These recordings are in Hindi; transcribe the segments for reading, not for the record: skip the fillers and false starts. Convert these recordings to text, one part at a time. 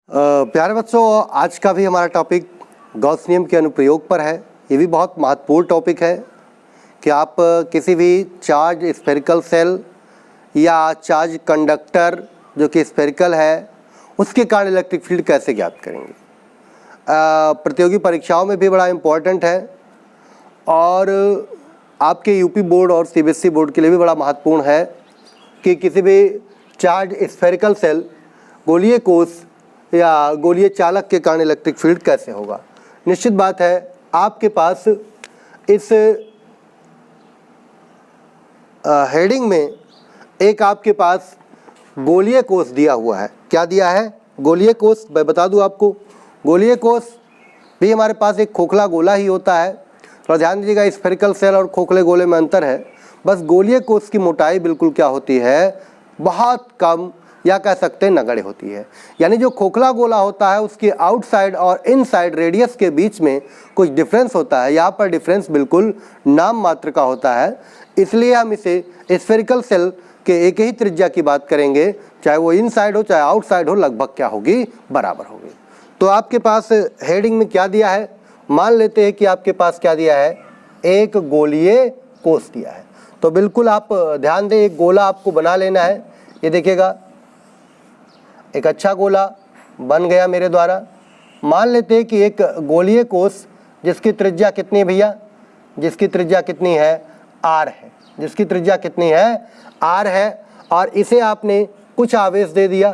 प्यारे बच्चों, आज का भी हमारा टॉपिक गॉस नियम के अनुप्रयोग पर है। ये भी बहुत महत्वपूर्ण टॉपिक है कि आप किसी भी चार्ज स्फेरिकल सेल या चार्ज कंडक्टर जो कि स्फेरिकल है उसके कारण इलेक्ट्रिक फील्ड कैसे ज्ञात करेंगे। प्रतियोगी परीक्षाओं में भी बड़ा इम्पोर्टेंट है और आपके यूपी बोर्ड और सीबीएसई बोर्ड के लिए भी बड़ा महत्वपूर्ण है कि किसी भी चार्ज स्फेरिकल सेल, गोलीय कोष या गोलीय चालक के कारण इलेक्ट्रिक फील्ड कैसे होगा। निश्चित बात है आपके पास इस हेडिंग में एक आपके पास गोलीय कोष दिया हुआ है। क्या दिया है? गोलीय कोष। मैं बता दूं आपको, गोलीय कोष भी हमारे पास एक खोखला गोला ही होता है। थोड़ा ध्यान दीजिएगा, स्फेरिकल सेल और खोखले गोले में अंतर है। बस गोलीय कोष की मोटाई बिल्कुल क्या होती है, बहुत कम या कह सकते हैं नगण्य होती है। यानी जो खोखला गोला होता है उसके आउटसाइड और इनसाइड रेडियस के बीच में कुछ डिफरेंस होता है। यहाँ पर डिफरेंस बिल्कुल नाम मात्र का होता है, इसलिए हम इसे स्फेरिकल सेल के एक ही त्रिज्या की बात करेंगे, चाहे वो इनसाइड हो चाहे आउटसाइड हो, लगभग क्या होगी, बराबर होगी। तो आपके पास हेडिंग में क्या दिया है, मान लेते हैं कि आपके पास क्या दिया है, एक गोलीय कोष दिया है। तो बिल्कुल आप ध्यान दें, एक गोला आपको बना लेना है। ये देखिएगा, एक अच्छा गोला बन गया मेरे द्वारा। मान लेते हैं कि एक गोलीय कोष जिसकी त्रिज्या कितनी है भैया, जिसकी त्रिज्या कितनी है, आर है। जिसकी त्रिज्या कितनी है, आर है। और इसे आपने कुछ आवेश दे दिया।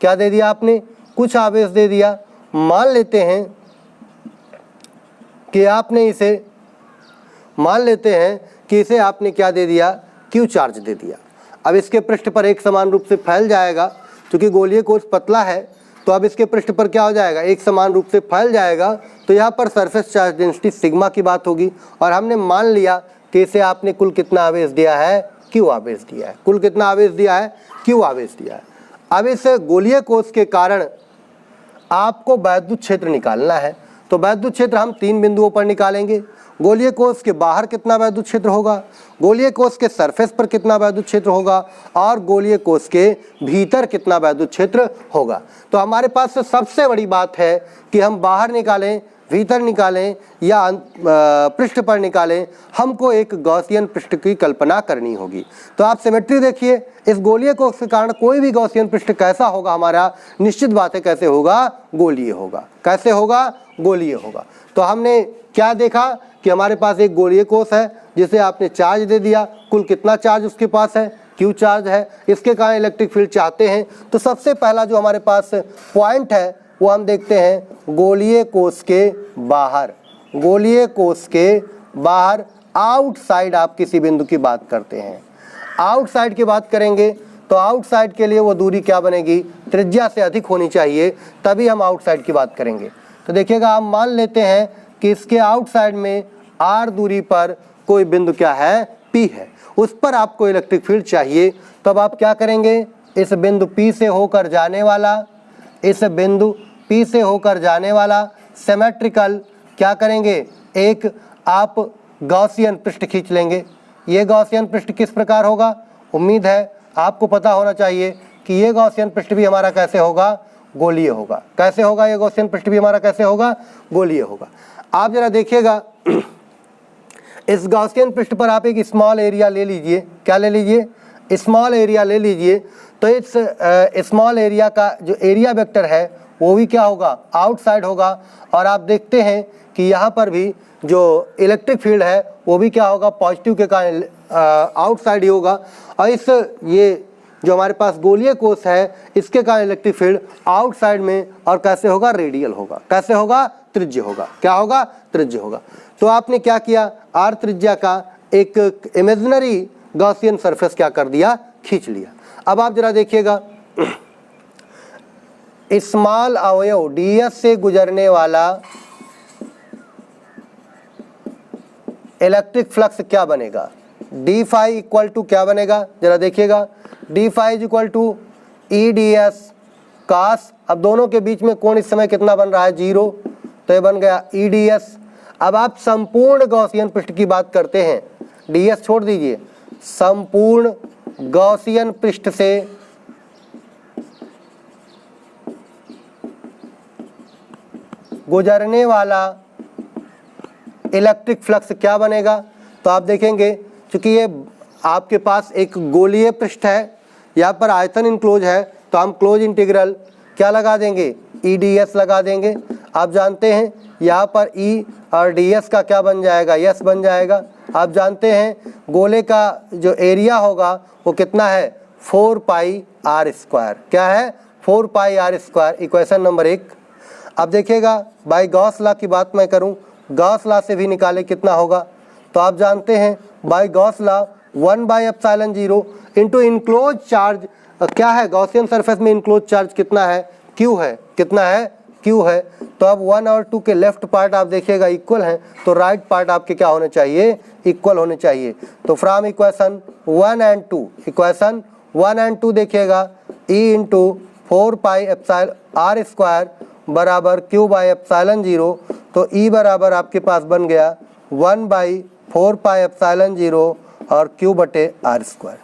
क्या दे दिया आपने? कुछ आवेश दे दिया। मान लेते हैं कि आपने इसे, मान लेते हैं कि इसे आपने क्या दे दिया, क्यू चार्ज दे दिया। अब इसके पृष्ठ पर एक समान रूप से फैल जाएगा, क्योंकि गोलीय कोष पतला है तो अब इसके पृष्ठ पर क्या हो जाएगा, एक समान रूप से फैल जाएगा। तो यहाँ पर सरफेस चार्ज डेंसिटी सिग्मा की बात होगी। और हमने मान लिया कि इसे आपने कुल कितना आवेश दिया है, क्यू आवेश दिया है। कुल कितना आवेश दिया है, क्यू आवेश दिया है। अब इस गोलीय कोष के कारण आपको वैद्युत क्षेत्र निकालना है। तो वैद्युत क्षेत्र हम तीन बिंदुओं पर निकालेंगे। गोलीय कोष के बाहर कितना वैद्युत क्षेत्र होगा, गोलीय कोष के सरफेस पर कितना वैद्युत क्षेत्र होगा, और गोलीय कोष के भीतर कितना वैद्युत क्षेत्र होगा। तो हमारे पास सबसे बड़ी बात है कि हम बाहर निकालें, भीतर निकालें या पृष्ठ पर निकालें, हमको एक गॉसियन पृष्ठ की कल्पना करनी होगी। तो आप सिमेट्री देखिए, इस गोलीय कोष के कारण कोई भी गॉसियन पृष्ठ कैसा होगा हमारा, निश्चित बात है कैसे होगा, गोलीय होगा। कैसे होगा, गोलीय होगा। तो हमने क्या देखा कि हमारे पास एक गोलीय कोष है जिसे आपने चार्ज दे दिया। कुल कितना चार्ज उसके पास है, क्यू चार्ज है। इसके कारण इलेक्ट्रिक फील्ड चाहते हैं। तो सबसे पहला जो हमारे पास पॉइंट है वो हम देखते हैं गोलीय कोष के बाहर। गोलीय कोष के बाहर आउटसाइड आप किसी बिंदु की बात करते हैं, आउटसाइड की बात करेंगे तो आउटसाइड के लिए वो दूरी क्या बनेगी, त्रिज्या से अधिक होनी चाहिए, तभी हम आउटसाइड की बात करेंगे। तो देखिएगा, हम मान लेते हैं कि इसके आउटसाइड में आर दूरी पर कोई बिंदु क्या है, पी है। उस पर आपको इलेक्ट्रिक फील्ड चाहिए। तब आप क्या करेंगे, इस बिंदु पी से होकर जाने वाला, इस बिंदु पी से होकर जाने वाला सिमेट्रिकल क्या करेंगे, एक आप गॉसियन पृष्ठ खींच लेंगे। ये गॉसियन पृष्ठ किस प्रकार होगा, उम्मीद है आपको पता होना चाहिए कि ये गॉसियन पृष्ठ भी हमारा कैसे होगा, गोलीय होगा। कैसे होगा ये गॉसियन पृष्ठ भी हमारा, कैसे होगा, गोलीय होगा। आप जरा देखिएगा, इस गॉसियन पृष्ठ पर आप एक स्मॉल एरिया ले लीजिए। क्या ले लीजिए, स्मॉल एरिया ले लीजिए। तो इस स्मॉल एरिया का जो एरिया वेक्टर है वो भी क्या होगा, आउटसाइड होगा। और आप देखते हैं कि यहाँ पर भी जो इलेक्ट्रिक फील्ड है वो भी क्या होगा, पॉजिटिव के कारण आउटसाइड ही होगा। और इस ये जो हमारे पास गोलीय कोष है इसके कारण इलेक्ट्रिक फील्ड आउटसाइड में, और कैसे होगा, रेडियल होगा। कैसे होगा, त्रिज्य होगा। क्या होगा, त्रिज्य होगा। तो आपने क्या किया, आर त्रिज्या का एक इमेजिनरी गॉसियन सरफेस क्या कर दिया, खींच लिया। अब आप जरा देखिएगा, स्मॉल अवयव डीएस से गुजरने वाला इलेक्ट्रिक फ्लक्स क्या बनेगा, डी फाई इक्वल टू क्या बनेगा, जरा देखिएगा, D phi is equal to E D S cos. अब दोनों के बीच में कोण इस समय कितना बन रहा है, 0, तो ये बन गया ई डी एस। अब आप संपूर्ण गॉसियन पृष्ठ की बात करते हैं, डी एस छोड़ दीजिए, संपूर्ण गॉसियन पृष्ठ से गुजरने वाला इलेक्ट्रिक फ्लक्स क्या बनेगा। तो आप देखेंगे क्योंकि ये आपके पास एक गोलीय पृष्ठ है, यहाँ पर आयतन इनक्लोज है, तो हम क्लोज इंटीग्रल क्या लगा देंगे, EdS लगा देंगे। आप जानते हैं यहाँ पर E और ds का क्या बन जाएगा, यस बन जाएगा। आप जानते हैं गोले का जो एरिया होगा वो कितना है, 4 पाई r स्क्वायर। क्या है, 4 pi r square, equation number 1। अब देखिएगा बाय गॉस लॉ की बात मैं करूं, गॉस लॉ से भी निकाले कितना होगा। तो आप जानते हैं by Gauss law 1/ε0 into enclose charge क्या है, गॉसियन सरफेस में इनक्लोज चार्ज कितना है, Q है, कितना है, Q है। तो अब 1 और 2 के लेफ्ट पार्ट आप देखिएगा इक्वल हैं, तो राइट पार्ट आपके क्या होने चाहिए, इक्वल होने चाहिए। तो from equation 1 and 2, equation 1 and 2 देखिएगा, E into 4 pi epsilon r square बराबर Q/ε0। तो E बराबर आपके पास बन गया 1/4 पाई एप्सिलॉन 0 और Q/r स्क्वायर,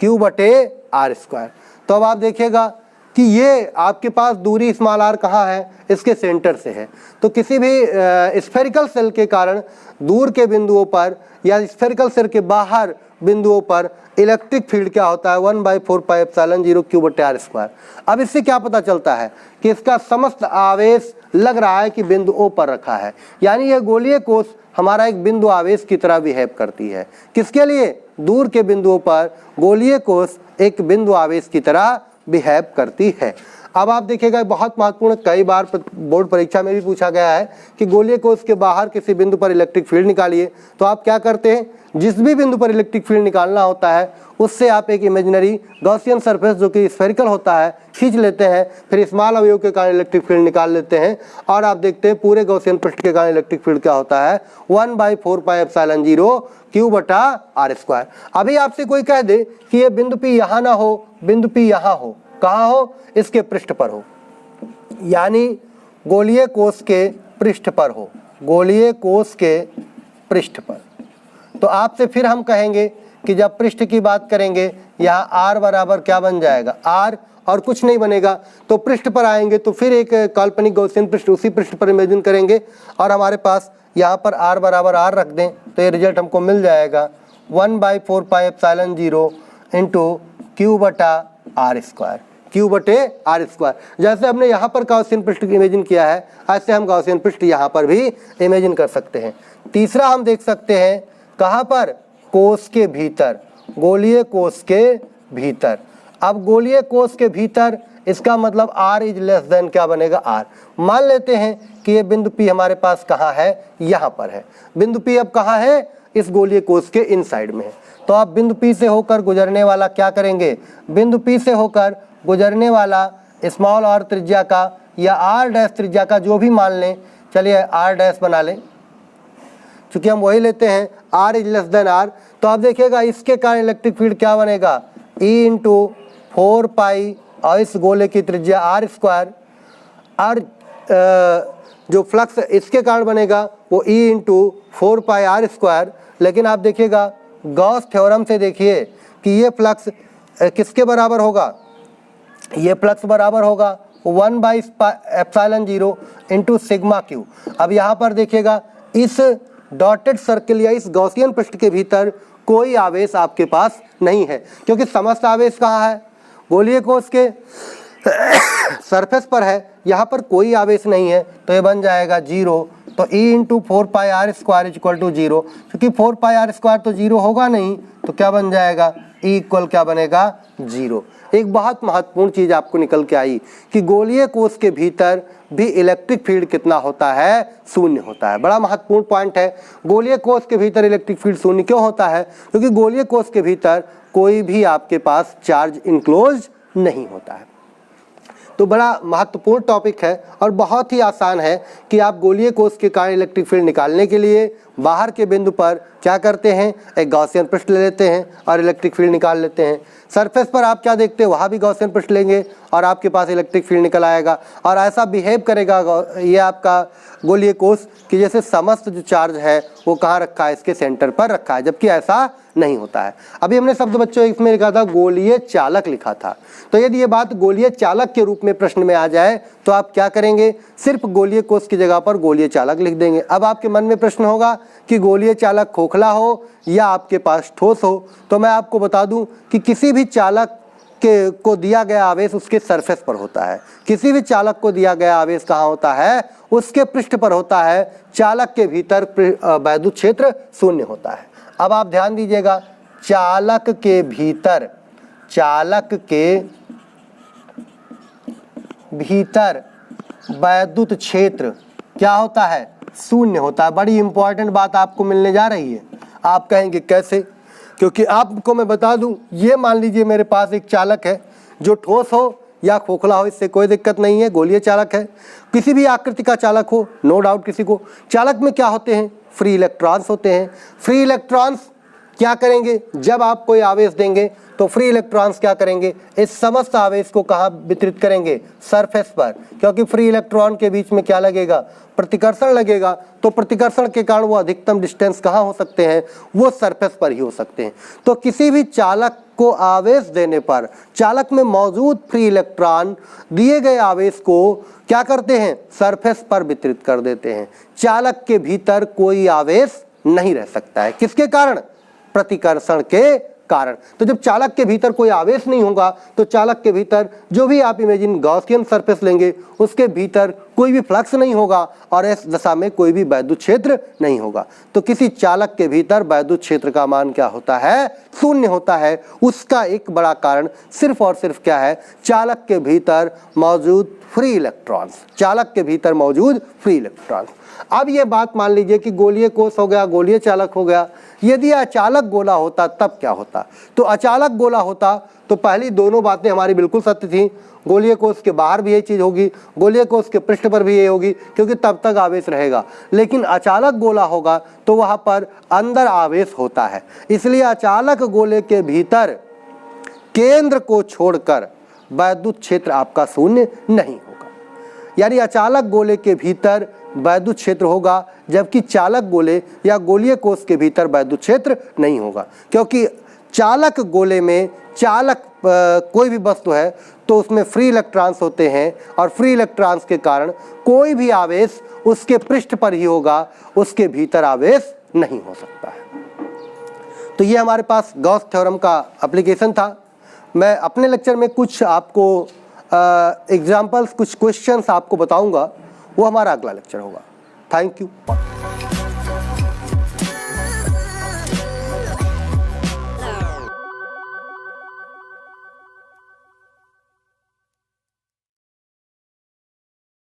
Q/r स्क्वायर। तो अब आप देखिएगा कि ये आपके पास दूरी स्मॉल r कहाँ है, इसके सेंटर से है। तो किसी भी स्फेरिकल सेल के कारण दूर के बिंदुओं पर या स्फेरिकल सेल के बाहर बिंदुओं पर इलेक्ट्रिक फील्ड क्या होता है, 1/4 पाई एप्सिलॉन 0 Q/r स्क्वायर। अब इससे क्या पता चलता है कि इसका समस्त आवेश लग रहा है कि बिंदु O पर रखा है, यानी यह गोलीय कोश हमारा एक बिंदु आवेश की तरह बिहेव करती है। किसके लिए, दूर के बिंदुओं पर गोलीय कोश एक बिंदु आवेश की तरह बिहेव करती है। अब आप देखिएगा बहुत महत्वपूर्ण, कई बार बोर्ड परीक्षा में भी पूछा गया है कि गोलीय कोश के बाहर किसी बिंदु पर इलेक्ट्रिक फील्ड निकालिए। तो आप क्या करते हैं, जिस भी बिंदु पर इलेक्ट्रिक फील्ड निकालना होता है उससे आप एक इमेजिनरी गॉसियन सरफेस जो कि स्फेरिकल होता है खींच लेते हैं, फिर स्मॉल अवयव के कारण इलेक्ट्रिक फील्ड निकाल लेते हैं और आप देखते हैं पूरे गॉसियन पृष्ठ के कारण इलेक्ट्रिक फील्ड क्या होता है, 1/4 पाई एप्सिलॉन 0 Q/r स्क्वायर। अभी आपसे कोई कह दे कि ये बिंदु P यहाँ ना हो, बिंदु P यहाँ हो, कहाँ हो, इसके पृष्ठ पर हो, यानी गोलीय कोश के पृष्ठ पर हो, गोलीय कोश के पृष्ठ पर। तो आपसे फिर हम कहेंगे कि जब पृष्ठ की बात करेंगे यहाँ r बराबर क्या बन जाएगा, r और कुछ नहीं बनेगा। तो पृष्ठ पर आएंगे तो फिर एक काल्पनिक गॉसियन पृष्ठ उसी पृष्ठ पर इमेजिन करेंगे और हमारे पास यहाँ पर r बराबर r रख दें तो ये रिजल्ट हमको मिल जाएगा 1/4 pi epsilon 0 into Q/r square, Q/r square. जैसे हमने यहाँ पर गॉसियन पृष्ठ इमेजिन किया है ऐसे हम गॉसियन पृष्ठ यहाँ पर भी इमेजिन कर सकते हैं। तीसरा हम देख सकते हैं कहाँ पर, कोश के भीतर, गोलीय कोश के भीतर। अब गोलीय कोश के भीतर इसका मतलब r इज लेस देन क्या बनेगा, r। मान लेते हैं कि ये बिंदु P हमारे पास कहाँ है, यहाँ पर है। बिंदु P अब कहाँ है, इस गोलीय कोश के इनसाइड में है। तो आप बिंदु P से होकर गुजरने वाला क्या करेंगे, बिंदु P से होकर गुजरने वाला स्मॉल r त्रिज्या का या r' त्रिज्या का जो भी मान लें, चलिए r' बना लें क्योंकि हम वही लेते हैं, r is less than r। तो आप देखिएगा इसके कारण इलेक्ट्रिक फील्ड क्या बनेगा, E इंटू 4 पाई और इस गोले की त्रिज्या r स्क्वायर, और जो फ्लक्स इसके कारण बनेगा वो E into 4 pi r square. लेकिन आप देखिएगा गॉस थ्योरम से देखिए कि ये फ्लक्स किसके बराबर होगा, ये फ्लक्स बराबर होगा 1/ε0 इंटू सिग्मा Q। अब यहाँ पर देखिएगा इस डॉटेड सर्कल या इस गॉसियन पृष्ठ के भीतर कोई आवेश आपके पास नहीं है क्योंकि समस्त आवेश कहाँ है, गोलीय कोश के सरफेस पर है, यहाँ पर कोई आवेश नहीं है तो ये बन जाएगा 0। तो E into 4 pi r square equal to 0, क्योंकि 4 पाई r स्क्वायर तो 0 होगा नहीं तो क्या बन जाएगा, E इक्वल क्या बनेगा, 0। एक बहुत महत्वपूर्ण चीज़ आपको निकल के आई कि गोलीय कोश के भीतर भी इलेक्ट्रिक फील्ड कितना होता है, शून्य होता है। बड़ा महत्वपूर्ण पॉइंट है, गोलीय कोश के भीतर इलेक्ट्रिक फील्ड शून्य क्यों होता है, क्योंकि गोलीय कोश के भीतर कोई भी आपके पास चार्ज इनक्लोज नहीं होता है। तो बड़ा महत्वपूर्ण टॉपिक है और बहुत ही आसान है कि आप गोलीय कोश के कारण इलेक्ट्रिक फील्ड निकालने के लिए बाहर के बिंदु पर क्या करते हैं, एक गॉसियन पृष्ठ ले लेते हैं और इलेक्ट्रिक फील्ड निकाल लेते हैं। सरफेस पर आप क्या देखते हैं, वहाँ भी गॉसियन पृष्ठ लेंगे और आपके पास इलेक्ट्रिक फील्ड निकल आएगा और ऐसा बिहेव करेगा ये आपका गोलीय कोष कि जैसे समस्त जो चार्ज है वो कहाँ रखा है, इसके सेंटर पर रखा है, जबकि ऐसा नहीं होता है। अभी हमने शब्द बच्चों इसमें लिखा था गोलीय चालक लिखा था। तो यदि ये बात गोलीय चालक के रूप में प्रश्न में आ जाए तो आप क्या करेंगे, सिर्फ गोलीय कोष की जगह पर गोलीय चालक लिख देंगे। अब आपके मन में प्रश्न होगा कि गोलीय चालक खोखला हो या आपके पास ठोस हो, तो मैं आपको बता दूं कि किसी भी चालक को दिया गया आवेश उसके सरफेस पर होता है। किसी भी चालक को दिया गया आवेश कहाँ होता है, उसके पृष्ठ पर होता है। चालक के भीतर वैद्युत क्षेत्र शून्य होता है। अब आप ध्यान दीजिएगा, चालक के भीतर वैद्युत क्षेत्र क्या होता है, शून्य होता है। बड़ी इंपॉर्टेंट बात आपको मिलने जा रही है। आप कहेंगे कैसे, क्योंकि आपको मैं बता दूं, ये मान लीजिए मेरे पास एक चालक है जो ठोस हो या खोखला हो, इससे कोई दिक्कत नहीं है, गोलीय चालक है। किसी भी आकृति का चालक हो, नो डाउट किसी को। चालक में क्या होते हैं, फ्री इलेक्ट्रॉन्स होते हैं। फ्री इलेक्ट्रॉन्स क्या करेंगे, जब आप कोई आवेश देंगे तो फ्री इलेक्ट्रॉन्स क्या करेंगे, इस समस्त आवेश को कहाँ वितरित करेंगे, सरफेस पर, क्योंकि फ्री इलेक्ट्रॉन के बीच में क्या लगेगा, प्रतिकर्षण लगेगा। तो प्रतिकर्षण के कारण वो अधिकतम डिस्टेंस कहाँ हो सकते हैं, वो सरफेस पर ही हो सकते हैं। तो किसी भी चालक को आवेश देने पर चालक में मौजूद फ्री इलेक्ट्रॉन दिए गए आवेश को क्या करते हैं, सरफेस पर वितरित कर देते हैं। चालक के भीतर कोई आवेश नहीं रह सकता है, किसके कारण, प्रतिकर्षण के कारण। तो जब चालक के भीतर कोई आवेश नहीं होगा तो चालक के भीतर जो भी आप इमेजिन गॉसियन सरफेस लेंगे उसके भीतर कोई भी फ्लक्स नहीं होगा और इस दशा में कोई भी वैद्युत क्षेत्र नहीं होगा। तो किसी चालक के भीतर वैद्युत क्षेत्र का मान क्या होता है, शून्य होता है। उसका एक बड़ा कारण सिर्फ और सिर्फ क्या है, चालक के भीतर मौजूद फ्री इलेक्ट्रॉन्स, चालक के भीतर मौजूद फ्री इलेक्ट्रॉन्स। अब ये बात मान लीजिए कि गोलीय कोष हो गया, गोलीय चालक हो गया। यदि अचालक गोला होता तब क्या होता, तो अचालक गोला होता तो पहली दोनों बातें हमारी बिल्कुल सत्य थी। गोलीय कोष के बाहर भी यही चीज होगी, गोलीय कोष के पृष्ठ पर भी ये होगी, क्योंकि तब तक आवेश रहेगा। लेकिन अचालक गोला होगा तो वहां पर अंदर आवेश होता है, इसलिए अचालक गोले के भीतर केंद्र को छोड़कर वैद्युत क्षेत्र आपका शून्य नहीं होगा। यानी अचालक गोले के भीतर वैद्युत क्षेत्र होगा, जबकि चालक गोले या गोलीय कोष के भीतर वैद्युत क्षेत्र नहीं होगा। क्योंकि चालक गोले में चालक कोई भी वस्तु है तो उसमें फ्री इलेक्ट्रॉन्स होते हैं और फ्री इलेक्ट्रॉन्स के कारण कोई भी आवेश उसके पृष्ठ पर ही होगा, उसके भीतर आवेश नहीं हो सकता है। तो ये हमारे पास गॉस थ्योरम का एप्लीकेशन था। मैं अपने लेक्चर में कुछ आपको एग्जाम्पल्स, कुछ क्वेश्चंस आपको बताऊंगा, वो हमारा अगला लेक्चर होगा। Thank you.